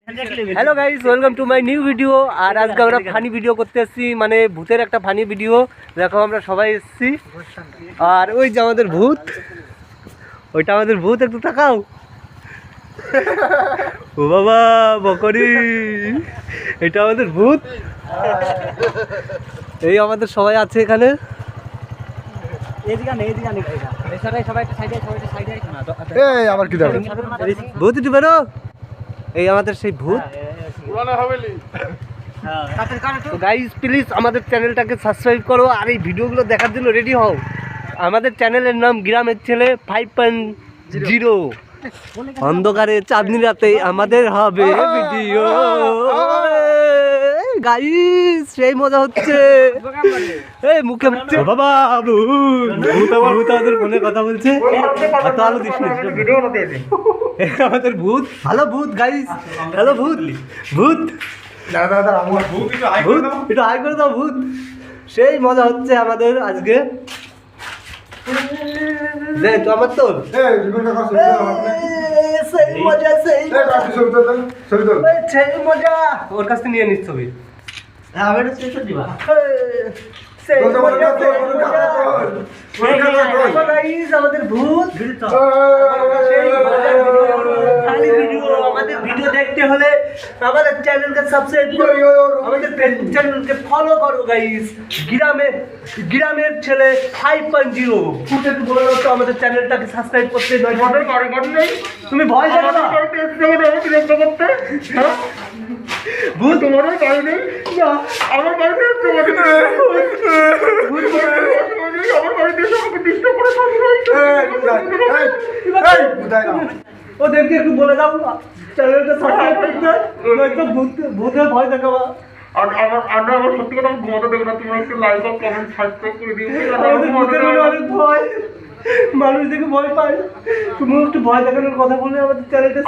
Hello guys, welcome to my new video. আর আজকে আমরা ফানি ভিডিও করতে এসেছি, মানে ভূতের একটা ফানি ভিডিও। দেখো আমরা সবাই এসেছি, আর ওই যে আমাদের ভূত, ওইটা আমাদের ভূত, একটু তাকাও। ও বাবা বকরি, এটা আমাদের ভূত। এই আমাদের সবাই আছে এখানে। ভূত একটু বেরো। এই আমাদের সেই ভূত। তো গাইস প্লিজ আমাদের চ্যানেলটাকে সাবস্ক্রাইব করো, আর এই ভিডিওগুলো দেখার জন্য রেডি হও। আমাদের চ্যানেলের নাম গ্রামের ছেলে 5.0। অন্ধকারে চাঁদনি রাতে আমাদের হবে ভিডিও। গাইস সেই মজা হচ্ছে। এই মুখে বাবা ভূত আমাদের ফোনে কথা বলছে। এত আলো দিস না, আমাদের ভূত। হ্যালো ভূত গাইস, হ্যালো ভূত। ভূত একটু হাই করে দাও ভূত। সেই মজা হচ্ছে আমাদের আজকে। তো আমার তোর সেই মজা, সেই মজা ওর কাছ থেকে নিয়ে নিস ছবি। আমাদের ভূত। আমাদের ভিডিও দেখতে হলে আমাদের চ্যানেলকে সাবস্ক্রাইব করো, আমাদের চ্যানেলকে ফলো করো গাইস। গ্রামের ছেলে 5.0। আমাদের চ্যানেলটাকে সাবস্ক্রাইব করতে তুমি ভয় দেখো না। ভূত তোমার বাড়ি নেই, আমার বাড়িতে ওদেরকে একটু বলে দাও চ্যানেলটা সাবস্ক্রাইব করতে, নয়তো ভূতের ভয় দেখাবা। আমরা সত্যি কথা ঘুমাতে দেবো না, তোমরা একটু লাইক আর কমেন্ট সাবস্ক্রাইব করে দিও। অনেক ভয়, মানুষ দেখে ভয় পায়। তুমি একটু ভয় দেখানোর কথা বলে আমাদের চ্যানেলটা।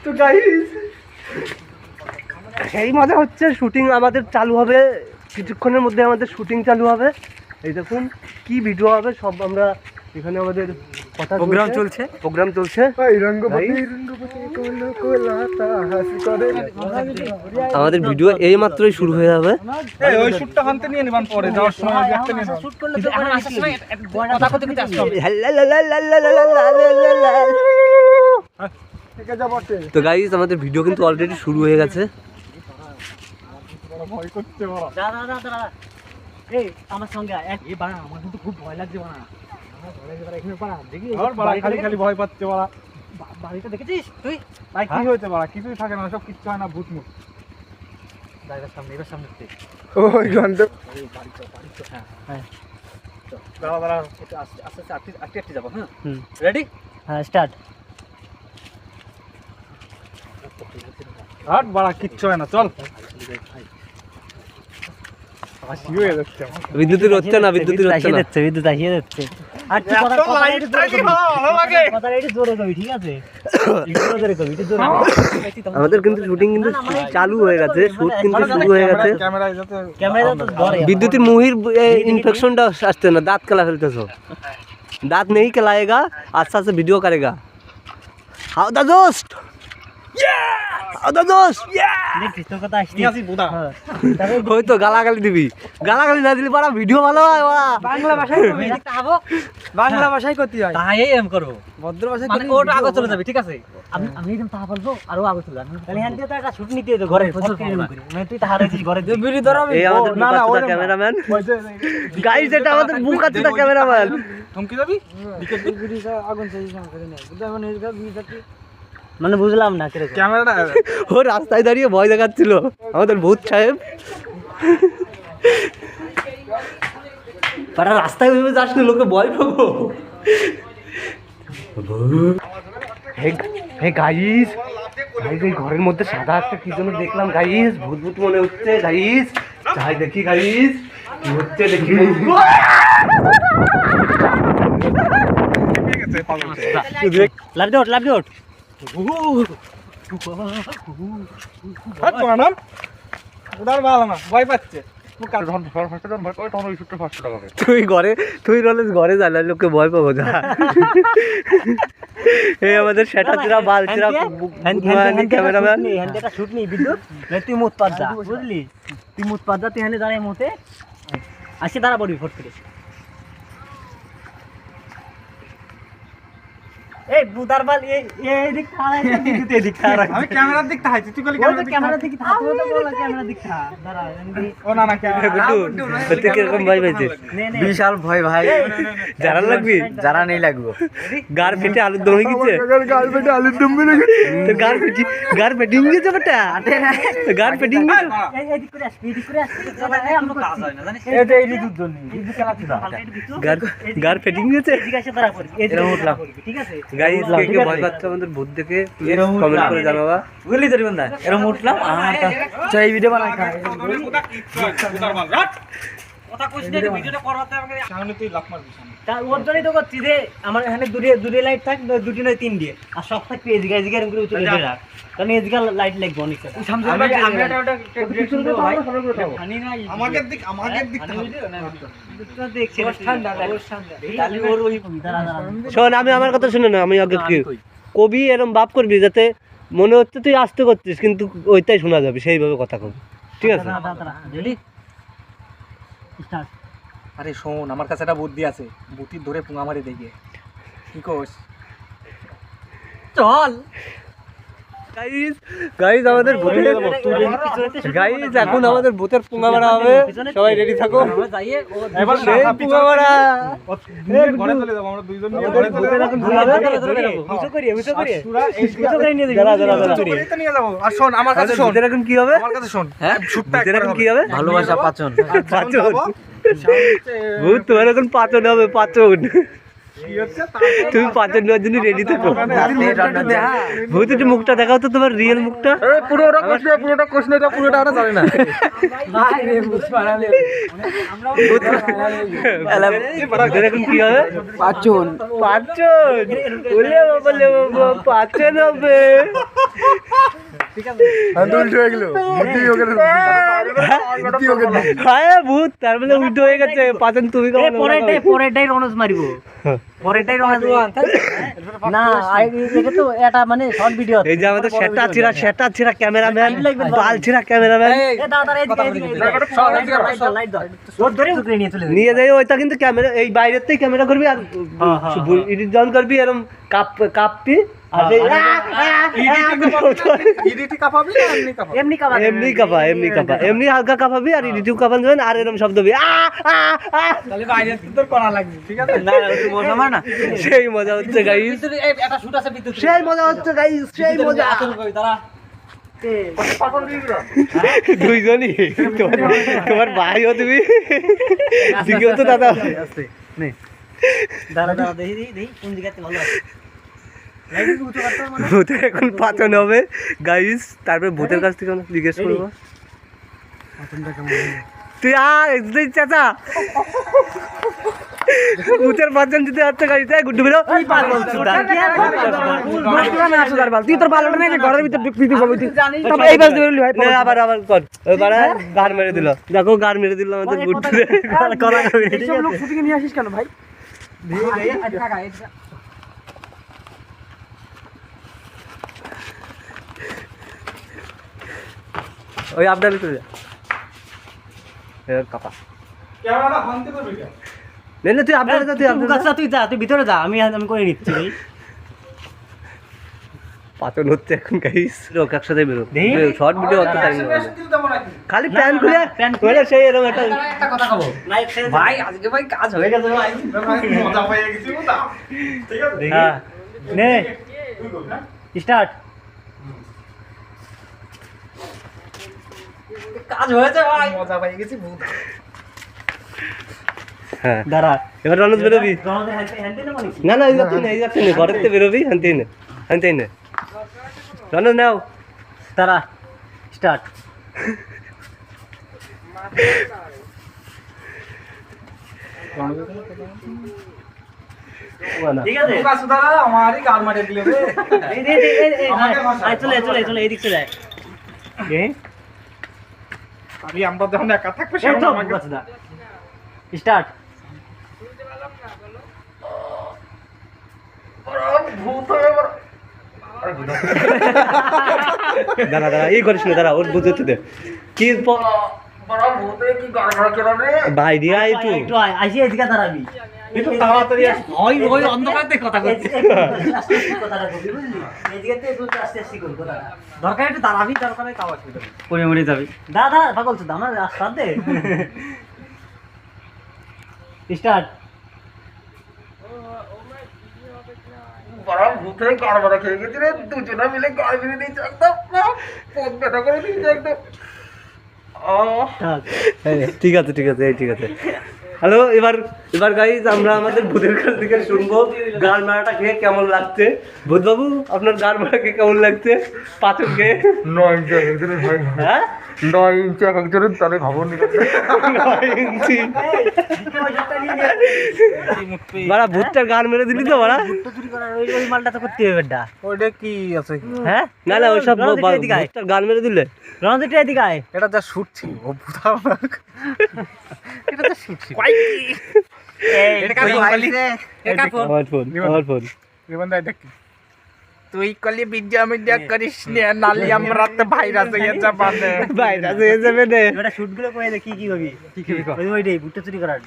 তো গাইস সেই মজা হচ্ছে। শুটিং আমাদের চালু হবে কিছুক্ষণের মধ্যে, আমাদের শুটিং চালু হবে। এই দেখুন কি ভিডিও হবে সব আমরা এখানে, আমাদের কথা প্রোগ্রাম চলছে। আমাদের ভিডিও এই মাত্রই শুরু হয়ে যাবে। ওই শুটটা হানতে নিয়ে নিবান পরে যাওয়ার সময় দেখতে নিয়ে নাও। শুট করলে তো এখন আসার সময় কথা কইতে কইতে আসতে হবে। ঠিক আছে বটে। তো গাইস আমাদের ভিডিও কিন্তু অলরেডি শুরু হয়ে গেছে। ভয় করতে বড় দাদা এই আমার সঙ্গে এই বাড়া, আমার কিন্তু খুব ভয় লাগছে বাড়া। আমার ভয় লাগছে বাড়া, এখানে বাড়া দেখি আর বাড়া খালি ভয় পাচ্ছে বাড়া। বাড়িটা দেখেছিস তুই? ভাই কি হয়েছে বাড়া? কিছুই থাকে না, সব কিচ্ছু হয় না, ভূত মুখ। জায়গার সামনে এবার সামনে ওই গন্ধ বাড়ি তো হ্যাঁ দাঁড়া একটু আস্তে আস্তে যাবো। হ্যাঁ রেডি? হ্যাঁ স্টার্ট। হাট বাড়া, কিচ্ছু হয় না, চল। বিদ্যুতের হচ্ছে না, বিদ্যুৎ আসিয়ে যাচ্ছে। আমাদের কিন্তু শুটিং কিন্তু চালু হয়ে গেছে, শুট কিন্তু শুরু হয়ে গেছে। বিদ্যুতের মুহির ইনফেকশনটা আসছে না, দাঁত কেলা ফেলতেছ। দাঁত নেই কেলাएगा, আস্তে আস্তে ভিডিও करेगा। हाउ द दोस्त, ওই তো গালাগালি দিবি, গালাগালি না দিলে পারা ভিডিও ভালো হয়। বাংলা ভাষায় করতে হয়, তাই এম করো ভদ্র ভাষায় মানে ওটা আগে চলে যাবে। ঠিক আছে, আমি একদম তাহা বলবো, আরো আগে চলে যাবে। তাহলে হ্যান্ড দিয়ে তো একটা শুট নিতে হবে ঘরে, মানে তুই তাহা রেছিস ঘরে বিড়ি ধরো। এই আমাদের না না ওই ক্যামেরাম্যান গাইস, এটা আমাদের বুকাচুদা ক্যামেরাম্যান। থমকি যাবি বিড়ি আগুন চাই না করে না, বুঝা মানে এর বিড়ি থাকি মানে বুঝলাম না কিরকম ক্যামেরাটা। ও রাস্তায় দাঁড়িয়ে ভয় দেখাচ্ছিল আমাদের ভূত সাহেব। পাড়া রাস্তায় ভেবে যাস না, লোকে ভয় পাবো। হে গাইস, এই ঘরের মধ্যে সাদা একটা কি যেন দেখলাম গাইস, ভূত ভূত মনে হচ্ছে গাইস। যাই দেখি গাইস কি হচ্ছে, দেখি। লাভ ডট ভয় পাচ্ছে। তুই ঘরে জানার লোককে ভয় পাবো যা। এই আমাদের সেটাচিরা বালচিরা ক্যামেরাম্যান হ্যান্ডেটা শুট নি বিদ্যুৎ তুই মুত পাত যা বুঝলি তুই মুত পাত যা তুই হ্যান্ডে দাঁড়ায় মতে আসি দাঁড়া পড়বি ফট করে এই বুদার বাল এই দিক খাড়া আছে বিদ্যুৎ এই দিক খাড়া আমি ক্যামেরার দিক তাকাইছি তুই কলি ক্যামেরা দিক তুই তো বল ক্যামেরা দিক খা দাঁড়া ও না না ক্যামেরা তুই কিরকম ভাই পাইছিস নে নে বিশাল ভয় ভাই যারা লাগবি যারা নেই লাগবো গার ফেটে আলুর দম হয়ে গেছে গাল পেটে আলুর দম বেড়ে গেছে তো গার ফেটিং গেছে বেটা গার ফেটিং গেছে এই দিক করে আসবি এই দিক করে আসবি এই আমরা কাজ হয় না জানিস এটা এই বিদ্যুৎ জন্য বিদ্যুৎ চালাচ্ছি না গার ফেটিং গেছে এদিকে এসে দাঁড়া পড়বি এই দিকে উঠলাম ঠিক আছে গাইস কে কে ভয় পাচ্ছে আমাদের ভূত দেখে কমেন্ট করে জানাবা বুঝলি তোর বন্ধা এরকম উঠলাম চল এই ভিডিও বানাই কথা কইছ না ভিডিওটা করতে আমাকে সামনে তুই লাফ মারবি সামনে তা ওর জন্যই তো করছি যে আমার এখানে দুটো লাইট থাক দুটো নয় তিন দিয়ে আর সব থাকবে এদিকে এদিকে এরকম করে উঁচু করে রাখ কারণ এদিকে লাইট লাগবে অনেক আমাকে দিক দেখছি ঠান্ডা তাহলে ওর ওই দাঁড়া শোন আমি আমার কথা শুনে না আমি আগে কি কবি এরকম ভাব করবি যাতে মনে হচ্ছে তুই আসতে করছিস কিন্তু ওইটাই শোনা যাবে সেইভাবে কথা কবি ঠিক আছে রেডি স্টার্ট আরে শোন আমার কাছে একটা বুদ্ধি আছে বুদ্ধি ধরে পুঙা মারি দেখে কি কোস চল গাইস আমাদের ভূতের গাইস এখন আমাদের ভূতের পুঙ্গা মারা হবে সবাই রেডি থাকো আমরা যাইয়ে ও এবার সেই পুঙ্গা মারা ঘরে চলে যাব আমরা দুইজন নিয়ে ঘরে চলে যাব উঁচু করিয়ে সুরা এই উঁচু করে নিয়ে দাঁড়া, দাঁড়া, দাঁড়া। তো নিয়ে যাব আর শোন আমার কাছে শোন ভূতের এখন কি হবে আমার কাছে শোন হ্যাঁ শুটটা ভূতের এখন কি হবে ভালোবাসা পাচন পাচন ভূত তোমার এখন পাচন হবে পাচন কি হচ্ছে তুমি পাচন নেওয়ার জন্য রেডি থাকো ভূত একটু মুখটা দেখাও তো তোমার রিয়েল মুখটা পুরোটা কোশ না পুরোটা ওরা জানে না ভূতের এখন কি হবে পাচন পাচন বলে বাবা পাচন হবে উল্টো হয়ে গেল বুদ্ধি হয়ে গেল বুদ্ধি হয়ে গেল হ্যাঁ ভূত তার মানে উল্টো হয়ে গেছে পাচন তুমি পরেরটাই রনজ মারিবো পরেরটাই রনজ না এটা তো এটা মানে শর্ট ভিডিও এই যে আমাদের সেটা ছিড়া ক্যামেরাম্যান বাল ছিড়া ক্যামেরাম্যান এ দাদা এদিকে লাইট দাও ওর ধরে উঠে নিয়ে চলে নিয়ে যাই ওইটা কিন্তু ক্যামেরা এই বাইরের থেকে ক্যামেরা করবি আর এডিট ডাউন করবি এরকম কাঁপবি আর ইডিটি কাপাবি না এমনি কাপাবি এমনি কাবা এমনি কাপা এমনি হালকা কাঁপাবি আর এডিটিভ কাঁপান যাবেন আর এরকম শব্দ হবে তাহলে বাইরে তোর করা লাগবে ঠিক আছে না একটু মজা মার না সেই মজা হচ্ছে গাইস একটা শুট আছে বিদ্যুৎ সেই মজা হচ্ছে গাইস সেই মজা দাঁড়া দুইজনই তোমার ভাইও তুমি দিকেও তো দাদা দাঁড়া দেখি কোন দিকে ভালো আছে ভূতের এখন পাচন হবে গাইস তারপরে ভূতের কাছ থেকে আমরা জিজ্ঞেস করবো তুই তুই চাচা ভূতের পাচন দিতে হচ্ছে গাইস গুড্ডু বেরো তুই তোর ভালোটা নাকি ঘরের ভিতর ঢুকবি সবাই তুই এই বাস ধরে ভাই আবার কর ওই বাড়া গার মেরে দিল দেখো গার মেরে দিল আমাদের গুড্ডু করা হবে এইসব লোক শুটিং নিয়ে আসিস কেন ভাই ওই আপনাদের চলে যা এর কাপা ক্যামেরাটা ভাঙতে করবি কেন না তুই আপনাদের তুই যা তুই ভিতরে যা আমি করে নিচ্ছি পাচন হচ্ছে এখন গাইস লোক একসাথে বেরো দেখি। শর্ট ভিডিও অত টাইম লাগবে না। দিতে দেব নাকি খালি প্যান খুলে প্যান খুলে খুলে সেই এরকম একটা একটা কথা কব ভাই আজকে ভাই কাজ হয়ে গেছে ভাই মজা পেয়ে গেছি বুঝা ঠিক আছে হ্যাঁ নে তুই কর না স্টার্ট কাজ হয়েছে ভাই মজা পেয়ে গেছি বুঝা হ্যাঁ দাঁড়া এবার রনজ বেরোবি রনদের হ্যান্ডে না মানে না না এই যাচ্ছে না এই যাচ্ছে না ঘরের থেকে বেরোবি হানতেই না রনজ নাও দাঁড়া স্টার্ট ঠিক আছে তোকা সুদারা আমারই গাল মারে দিলে রে আমাকে ভাষা। চলে এদিক চলে যায় আমি আমরা যখন একা থাকবো এই সেটা তো আমাকে স্টার্ট দাঁড়া দাঁড়া এই করিস না, দাঁড়া ওর বুঝতে দে কি ভাই রিয়া একটু একটু আয়, আইসি এদিকে দাঁড়াবি। একটু তাড়াতাড়ি আস। ওই ওই অন্ধকারতে কথা করছি। কথাটা কবি বুঝলি? এদিকে তো একটু আস্তে আস্তে কর কথাটা। দরকার একটু দাঁড়াবি, দরকার কাও আসবি। পড়ে মরে যাবি। দাদা পাগল তো আমার রাস্তা দে। স্টার্ট। ঠিক আছে ঠিক আছে এই ঠিক আছে। হ্যালো, এবার এবার গাইজ আমরা আমাদের ভূতের কাছ থেকে শুনবো গান মারাটা খেয়ে কেমন লাগছে। ভূতবাবু আপনার গান মারা খেয়ে কেমন লাগছে? পাথর খেয়ে 9 ইঞ্চি এক একজনের ভাই, হ্যাঁ 9 ইঞ্চি এক একজনের তাহলে ভাবুন নি। 9 ইঞ্চি বাড়া ভূতটার গান মেরে দিলি তো বাড়া। ভুট্টা চুরি করার ওই ওই মালটা তো করতে হবে এটা। ওইটা কি আছে? হ্যাঁ? না না ওইসব রণজিৎ এদিকে আয়। ভূতটার গান মেরে দিলে রণজিৎ এদিকে আয়। এটা যা শুট ছিল ও ভূতা এটা যা শুট ছিল এটা কাজ করলি এটা ফোন আমার ফোন রিবন দাই দেখ তুই কলি বিদ্যা মিডিয়া করিস না নালি আমরা তো ভাইরাস হয়ে যাবে ভাই রাজে যাবে রে। এবারে শুটগুলো কই দেখি কি করবি? কি কি ওই ওইটাই ভুট্টা চুরি করার।